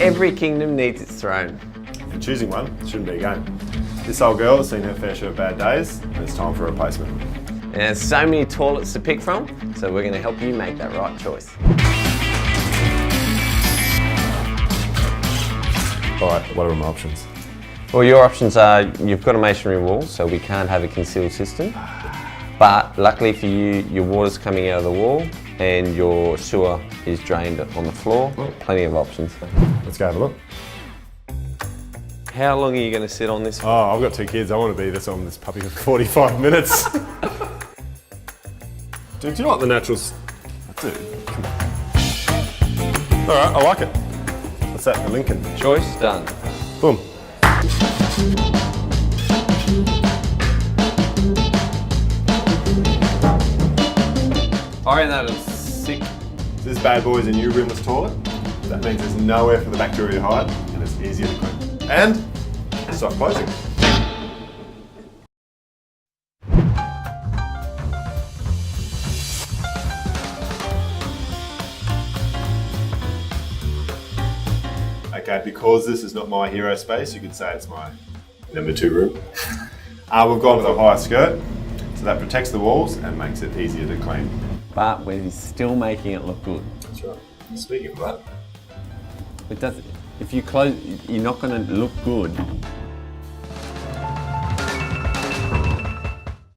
Every kingdom needs its throne. And choosing one shouldn't be a game. This old girl has seen her fair share of bad days, and it's time for a replacement. And there's so many toilets to pick from, so we're going to help you make that right choice. All right, what are my options? Well, your options are, you've got a masonry wall, so we can't have a concealed system. But luckily for you, your water's coming out of the wall and your sewer is drained on the floor. Plenty of options. Let's go have a look. How long are you going to sit on this? Oh, I've got 2 kids. I want to be on this puppy for 45 minutes. Dude, do you like the naturals? I do. Come on. All right, I like it. What's that, the Lincoln? Choice done. Boom. I reckon that is sick. This bad boy is a new rimless toilet. That means there's nowhere for the bacteria to hide and it's easier to clean. And stop closing. Okay, because this is not my hero space, you could say it's my number 2 room. We've gone with a higher skirt, so that protects the walls and makes it easier to clean. But we're still making it look good. That's right. Speaking of that, It does. If you close, you're not going to look good